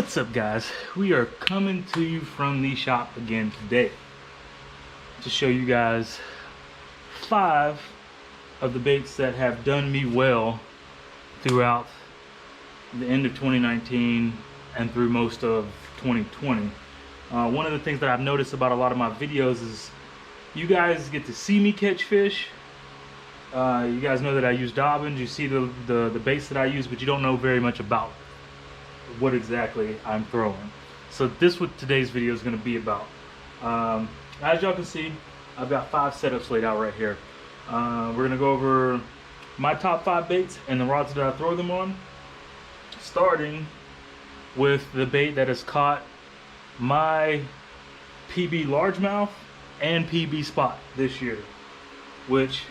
What's up, guys? We are coming to you from the shop again today to show you guys 5 of the baits that have done me well throughout the end of 2019 and through most of 2020. One of the things that I've noticed about a lot of my videos is you guys get to see me catch fish. You guys know that I use Dobyns, you see the baits that I use, but you don't know very much about what exactly I'm throwing. So this is what today's video is going to be about. As y'all can see, I've got 5 setups laid out right here. We're going to go over my top 5 baits and the rods that I throw them on, starting with the bait that has caught my PB largemouth and PB spot this year, which,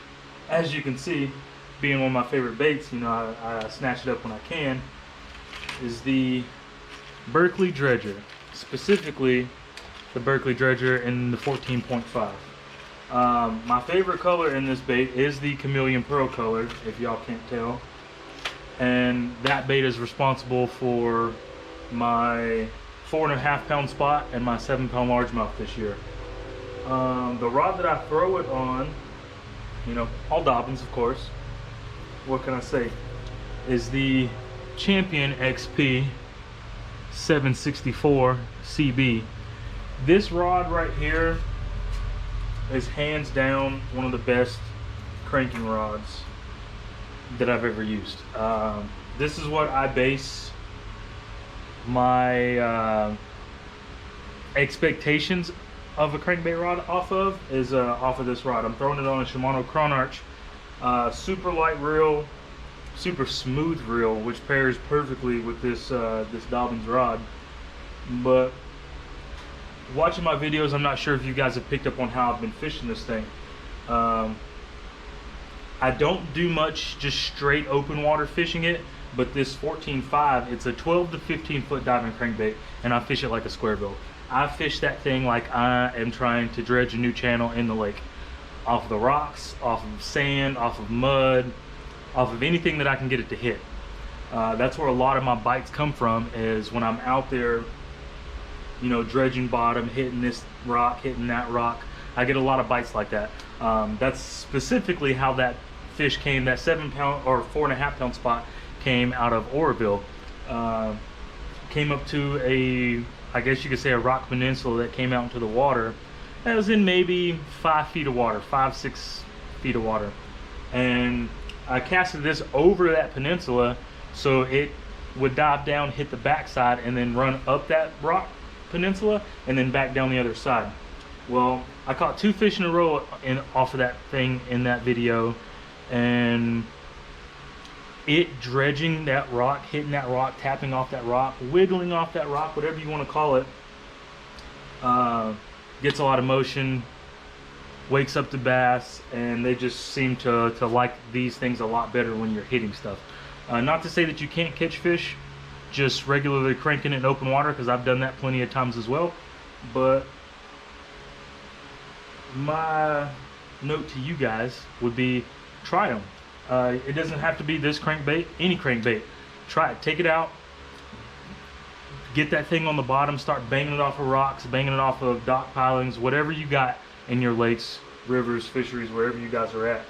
as you can see, being one of my favorite baits, you know, I snatch it up when I can, is the Berkley Dredger, specifically the Berkley Dredger in the 14.5. My favorite color in this bait is the Chameleon Pearl color, if y'all can't tell, and that bait is responsible for my 4.5 pound spot and my 7 pound largemouth this year. The rod that I throw it on, you know, all Dobyns, of course, what can I say, is the Champion XP 764 CB. This rod right here is hands down one of the best cranking rods that I've ever used. This is what I base my expectations of a crankbait rod off of, is off of this rod. I'm throwing it on a Shimano Chronarch super light reel, super smooth reel, which pairs perfectly with this this Dobyns rod. But watching my videos, I'm not sure if you guys have picked up on how I've been fishing this thing. I don't do much just straight open water fishing it, but this 14.5, it's a 12 to 15 foot diving crankbait, and I fish it like a square bill. I fish that thing like I am trying to dredge a new channel in the lake, off the rocks, off of sand, off of mud, off of anything that I can get it to hit. That's where a lot of my bites come from, is when I'm out there, you know, dredging bottom, hitting this rock, hitting that rock. I get a lot of bites like that. That's specifically how that fish came, that 7 pound or 4.5 pound spot came out of Oroville. Came up to a, I guess you could say, a rock peninsula that came out into the water. That was in maybe 5 feet of water, 5-6 feet of water. And I casted this over that peninsula so it would dive down, hit the backside, and then run up that rock peninsula and then back down the other side. Well, I caught 2 fish in a row off of that thing in that video, and it dredging that rock, hitting that rock, tapping off that rock, wiggling off that rock, whatever you want to call it, gets a lot of motion, wakes up the bass, and they just seem to like these things a lot better when you're hitting stuff. Not to say that you can't catch fish just regularly cranking it in open water, because I've done that plenty of times as well, but my note to you guys would be, try them. It doesn't have to be this crankbait, any crankbait. Try it, take it out, get that thing on the bottom, start banging it off of rocks, banging it off of dock pilings, whatever you got in your lakes, rivers, fisheries, wherever you guys are at,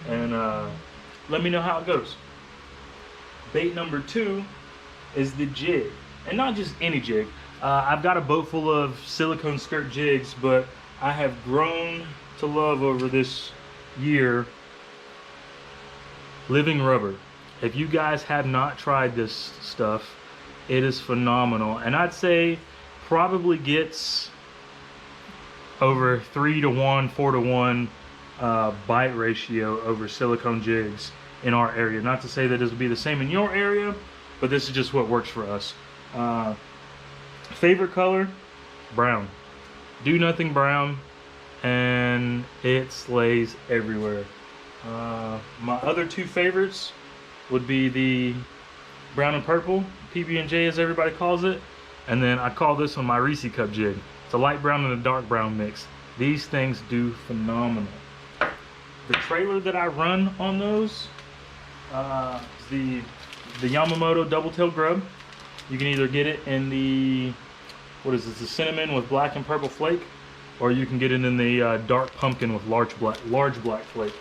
and let me know how it goes. Bait number 2 is the jig, and not just any jig. I've got a boat full of silicone skirt jigs, but I have grown to love over this year Living Rubber. If you guys have not tried this stuff, it is phenomenal, and I'd say probably gets over 3 to 1, 4 to 1 bite ratio over silicone jigs in our area. Not to say that this will be the same in your area, but this is just what works for us. Favorite color? Brown. Do nothing brown, and it slays everywhere. My other 2 favorites would be the brown and purple, PB&J as everybody calls it, and then I call this one my Reese Cup jig. It's a light brown and a dark brown mix. These things do phenomenal. The trailer that I run on those is the Yamamoto Double Tail Grub. You can either get it in the, what is this, the cinnamon with black and purple flake, or you can get it in the dark pumpkin with large black flake.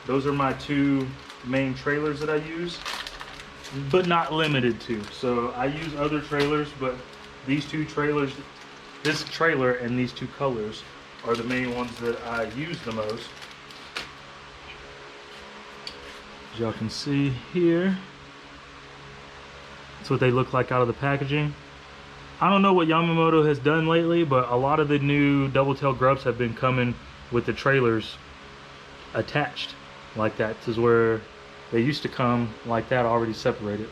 Those are my two main trailers that I use, but not limited to. So I use other trailers, but these two trailers, this trailer and these two colors are the main ones that I use the most. As y'all can see here, that's what they look like out of the packaging. I don't know what Yamamoto has done lately, but a lot of the new double tail grubs have been coming with the trailers attached like that. This is where they used to come like that, already separated.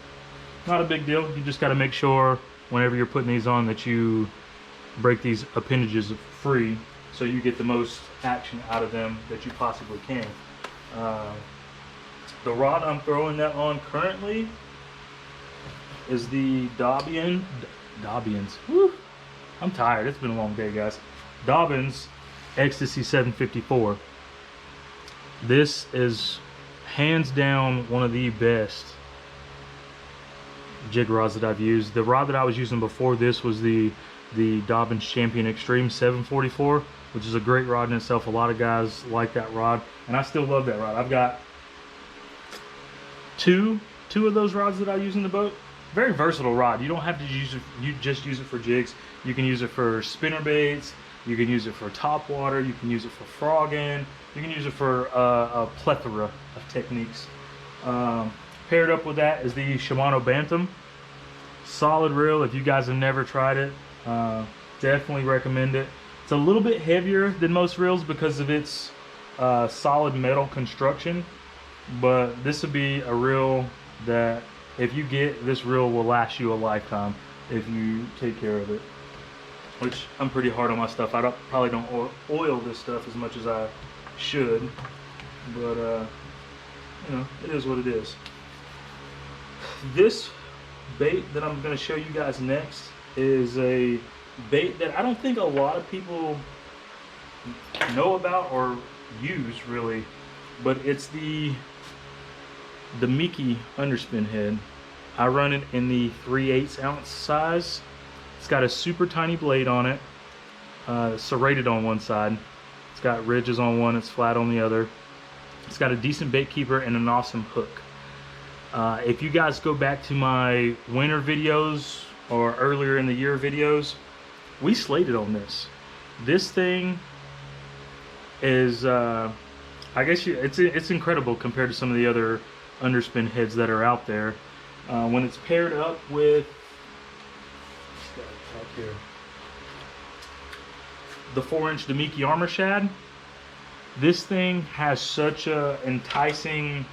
Not a big deal. You just got to make sure whenever you're putting these on that you break these appendages free so you get the most action out of them that you possibly can. The rod I'm throwing that on currently is the Dobyns. Woo! I'm tired. It's been a long day, guys. Dobyns Ecstasy 754. This is hands down one of the best jig rods that I've used. The rod that I was using before this was the Dobyns Champion Extreme 744, which is a great rod in itself. A lot of guys like that rod, and I still love that rod. I've got two of those rods that I use in the boat. Very versatile rod. You don't have to use it, you just use it for jigs. You can use it for spinner baits, you can use it for top water, you can use it for frogging, you can use it for a plethora of techniques. Paired up with that is the Shimano Bantam. Solid reel. If you guys have never tried it, definitely recommend it. It's a little bit heavier than most reels because of its solid metal construction, but this would be a reel that, if you get this reel, will last you a lifetime if you take care of it. Which I'm pretty hard on my stuff. I probably don't oil this stuff as much as I should, but you know, it is what it is. This bait that I'm going to show you guys next is a bait that I don't think a lot of people know about or use really, but it's the Miki underspin head. I run it in the 3/8 ounce size. It's got a super tiny blade on it, serrated on one side. It's got ridges on one, it's flat on the other. It's got a decent bait keeper and an awesome hook. If you guys go back to my winter videos or earlier in the year videos, we slated on this. This thing is, I guess it's incredible compared to some of the other underspin heads that are out there. When it's paired up with the 4-inch Damiki Armor Shad, this thing has such a enticing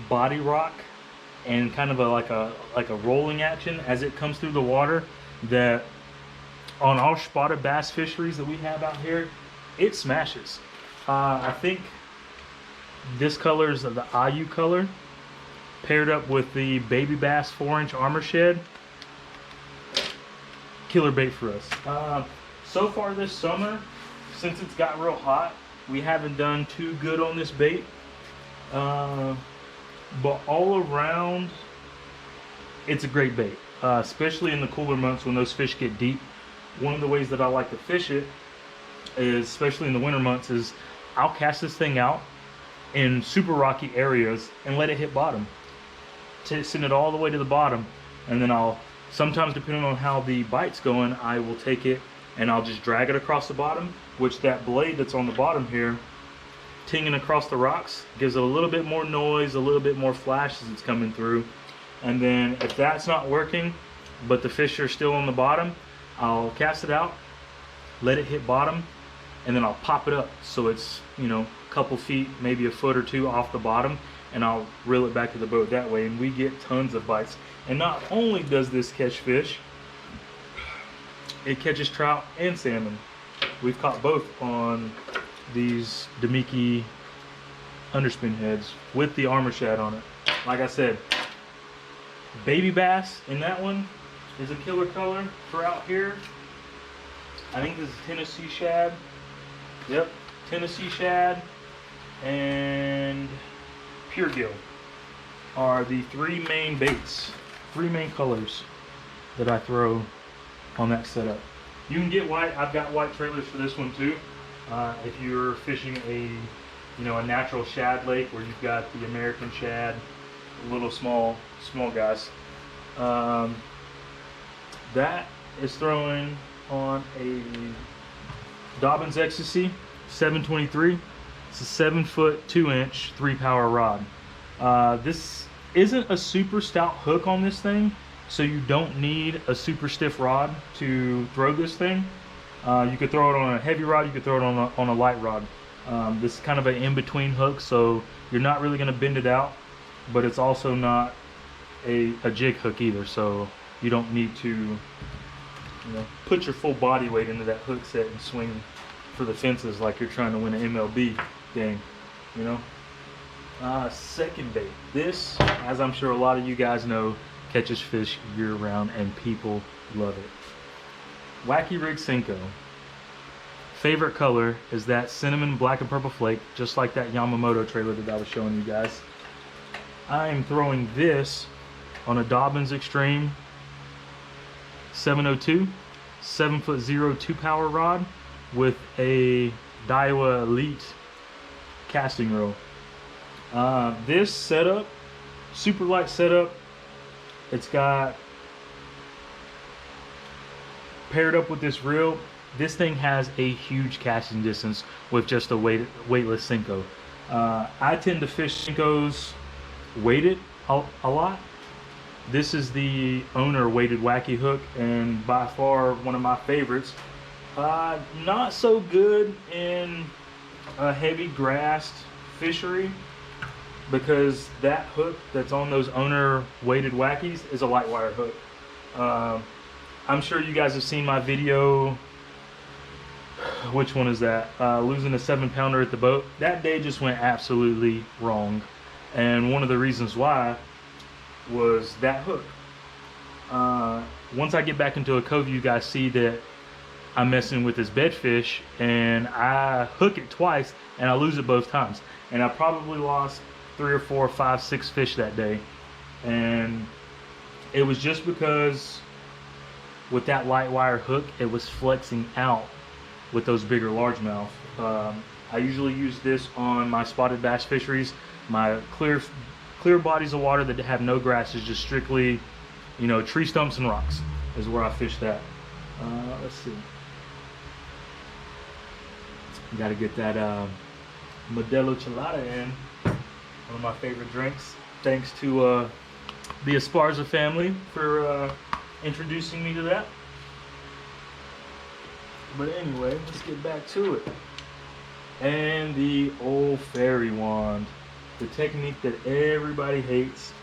body rock and kind of like a rolling action as it comes through the water that on all spotted bass fisheries that we have out here, it smashes. I think this color is the IU color, paired up with the Baby Bass 4-inch Armor Shed. Killer bait for us. So far this summer, since it's got real hot, we haven't done too good on this bait. But all around, it's a great bait, especially in the cooler months when those fish get deep. One of the ways that I like to fish it is, especially in the winter months, is I'll cast this thing out in super rocky areas and let it hit bottom. Send it all the way to the bottom, and then I'll, sometimes depending on how the bite's going, I will take it and I'll just drag it across the bottom, which that blade that's on the bottom here, tinging across the rocks, gives it a little bit more noise, a little bit more flash as it's coming through. And then if that's not working, but the fish are still on the bottom, I'll cast it out, let it hit bottom, and then I'll pop it up so it's, you know, a couple feet, maybe a foot or two off the bottom, and I'll reel it back to the boat that way, and we get tons of bites. And not only does this catch fish, it catches trout and salmon. We've caught both on these Damiki underspin heads with the Armor Shad on it. Like I said, Baby Bass in that one is a killer color for out here. I think this is Tennessee Shad. Yep, Tennessee Shad and Pure Gill are the three main baits, three main colors that I throw on that setup. You can get white. I've got white trailers for this one too. If you're fishing a natural shad lake where you've got the American shad, little small guys. That is throwing on a Dobyns Ecstasy 723. It's a 7-foot 2-inch 3-power rod. This isn't a super stout hook on this thing, so you don't need a super stiff rod to throw this thing. You could throw it on a heavy rod, you could throw it on a light rod. This is kind of an in-between hook, so you're not really going to bend it out, but it's also not a jig hook either, so you don't need to put your full body weight into that hook set and swing for the fences like you're trying to win an MLB game, Second bait. This, as I'm sure a lot of you guys know, catches fish year-round and people love it. Wacky Rig Senko. Favorite color is that cinnamon black and purple flake, just like that Yamamoto trailer that I was showing you guys. I am throwing this on a Dobyns Extreme 702, 7-foot 2-power rod with a Daiwa Elite casting reel. This setup, super light setup, it's got paired up with this reel. This thing has a huge casting distance with just a weightless Senko. I tend to fish Senkos weighted a lot. This is the owner weighted wacky hook, and by far one of my favorites. Not so good in a heavy grassed fishery, because that hook that's on those owner weighted wackies is a light wire hook. I'm sure you guys have seen my video. Which one is that? Losing a 7-pounder at the boat. That day just went absolutely wrong, and one of the reasons why was that hook. Once I get back into a cove, you guys see that I'm messing with this bedfish, and I hook it twice and I lose it both times, and I probably lost 3 or 4, 5, 6 fish that day. And it was just because with that light wire hook, it was flexing out with those bigger largemouth. I usually use this on my spotted bass fisheries, my clear bodies of water that have no grasses, just strictly, tree stumps and rocks is where I fish that. Let's see. Got to get that Modelo Chelada in, one of my favorite drinks. Thanks to the Esparza family for introducing me to that. But anyway, let's get back to it. And the old fairy wand, the technique that everybody hates,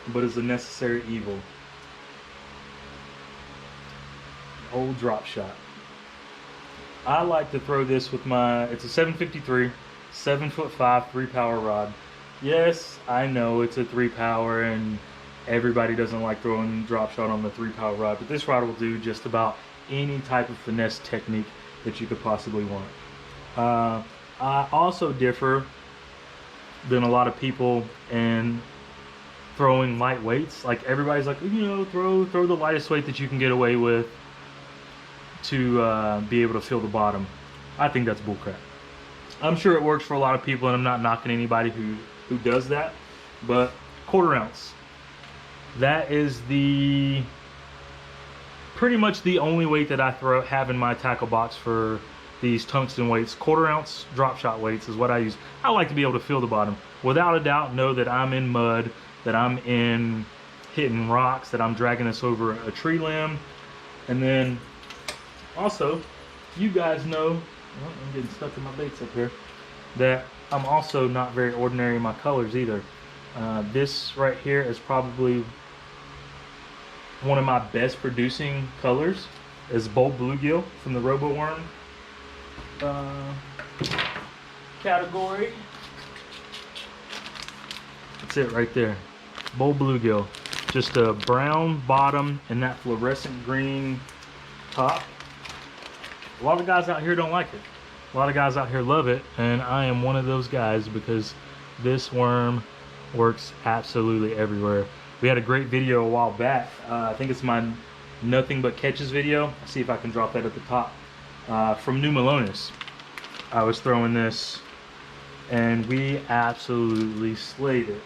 but is a necessary evil. Old drop shot. I like to throw this with it's a 753, 7'5", 3-power rod. Yes, I know it's a 3-power and everybody doesn't like throwing drop shot on the 3-power rod, but this rod will do just about any type of finesse technique that you could possibly want. I also differ than a lot of people in throwing light weights. Like everybody's like, throw the lightest weight that you can get away with to be able to feel the bottom. I think that's bullcrap. I'm sure it works for a lot of people, and I'm not knocking anybody who does that, but 1/4 ounce. That is pretty much the only weight that I have in my tackle box for these tungsten weights. 1/4 ounce drop shot weights is what I use. I like to be able to feel the bottom. Without a doubt, know that I'm in mud, that I'm hitting rocks, that I'm dragging this over a tree limb. And then also, you guys know, I'm getting stuck in my baits up here, that I'm also not very ordinary in my colors either. This right here is probably one of my best producing colors, is Bold Bluegill from the RoboWorm category. That's it right there. Bold Bluegill. Just a brown bottom and that fluorescent green top. A lot of guys out here don't like it. A lot of guys out here love it, and I am one of those guys because this worm works absolutely everywhere. We had a great video a while back. I think it's my nothing but catches video. I'll see if I can drop that at the top. From New Melones, I was throwing this, and we absolutely slayed it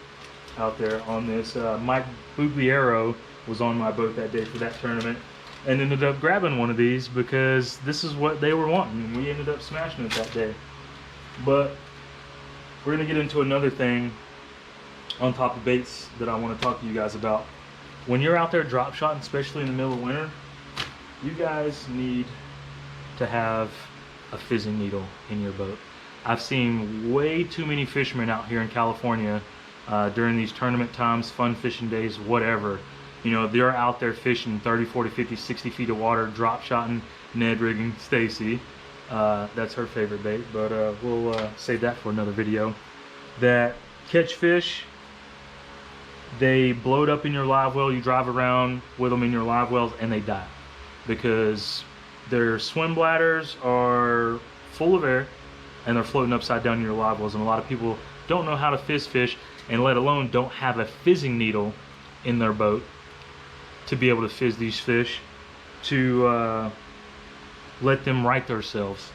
out there on this. Mike Bugliero was on my boat that day for that tournament, and ended up grabbing one of these because this is what they were wanting, and we ended up smashing it that day. But we're gonna get into another thing on top of baits that I want to talk to you guys about. When you're out there drop shotting, especially in the middle of winter, you guys need to have a fizzing needle in your boat. I've seen way too many fishermen out here in California during these tournament times, fun fishing days, whatever. You know, they're out there fishing 30, 40, 50, 60 feet of water, drop shotting, Ned rigging Stacy. That's her favorite bait, but we'll save that for another video. That catch fish, they bloat up in your live well. You drive around with them in your live wells and they die because their swim bladders are full of air and they're floating upside down in your live wells. And a lot of people don't know how to fizz fish, and let alone don't have a fizzing needle in their boat to be able to fizz these fish, to let them right themselves.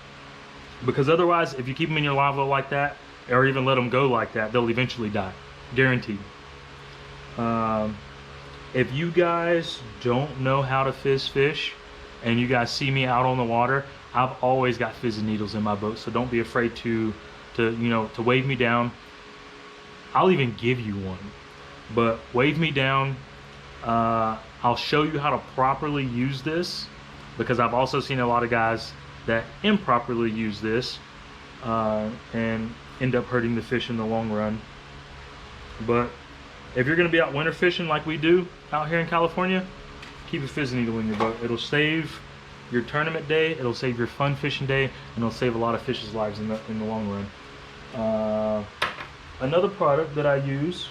Because otherwise, if you keep them in your live well like that, or even let them go like that, they'll eventually die, guaranteed. If you guys don't know how to fizz fish and you guys see me out on the water, I've always got fizzing needles in my boat, so don't be afraid to wave me down. I'll even give you one, but wave me down. I'll show you how to properly use this, because I've also seen a lot of guys that improperly use this and end up hurting the fish in the long run. But if you're going to be out winter fishing like we do out here in California, keep a fizzing needle in your boat. It'll save your tournament day, it'll save your fun fishing day, and it'll save a lot of fish's lives in the long run. Another product that I use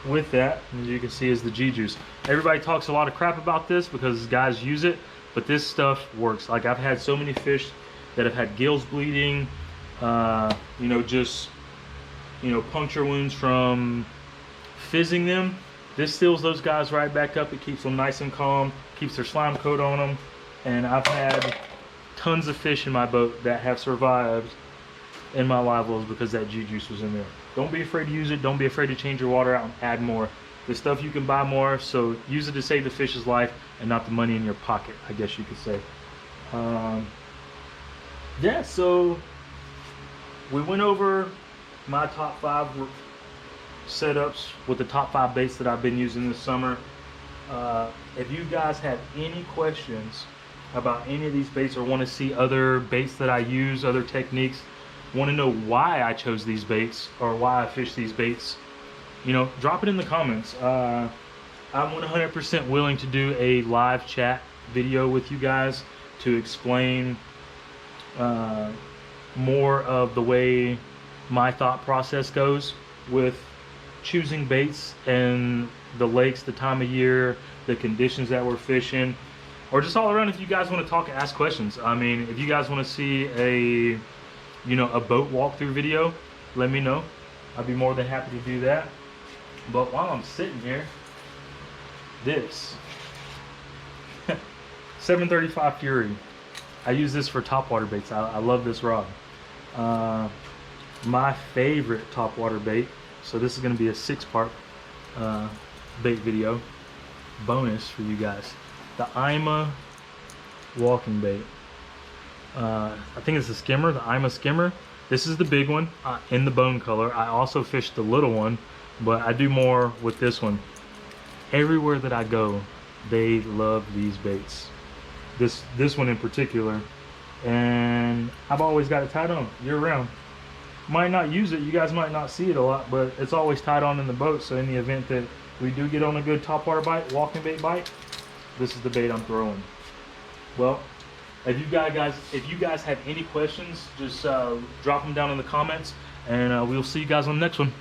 with that, as you can see, is the G-Juice. Everybody talks a lot of crap about this because guys use it, but this stuff works. Like, I've had so many fish that have had gills bleeding, puncture wounds from fizzing them. This seals those guys right back up. It keeps them nice and calm, keeps their slime coat on them. And I've had tons of fish in my boat that have survived in my live wells because that G-Juice was in there. Don't be afraid to use it. Don't be afraid to change your water out and add more. This stuff you can buy more, so use it to save the fish's life and not the money in your pocket, I guess you could say. Yeah, so we went over my top 5 setups with the top 5 baits that I've been using this summer. If you guys have any questions about any of these baits, or want to see other baits that I use, other techniques, want to know why I chose these baits or why I fish these baits, drop it in the comments. I'm 100% willing to do a live chat video with you guys to explain more of the way my thought process goes with choosing baits and the lakes, the time of year, the conditions that we're fishing, or just all around. If you guys want to talk, ask questions. I mean, if you guys want to see a boat walkthrough video, let me know. I'd be more than happy to do that. But while I'm sitting here, this 735 Fury, I use this for topwater baits. I love this rod. My favorite topwater bait, so this is going to be a 6-part bait video bonus for you guys. The Ima walking bait. I think it's a skimmer, the Ima skimmer. This is the big one in the bone color. I also fished the little one, but I do more with this one. Everywhere that I go, they love these baits. This one in particular, and I've always got it tied on year round. Might not use it, you guys might not see it a lot, but it's always tied on in the boat. So in the event that we do get on a good topwater bite, walking bait bite, this is the bait I'm throwing. Well, if you guys have any questions, just drop them down in the comments, and we'll see you guys on the next one.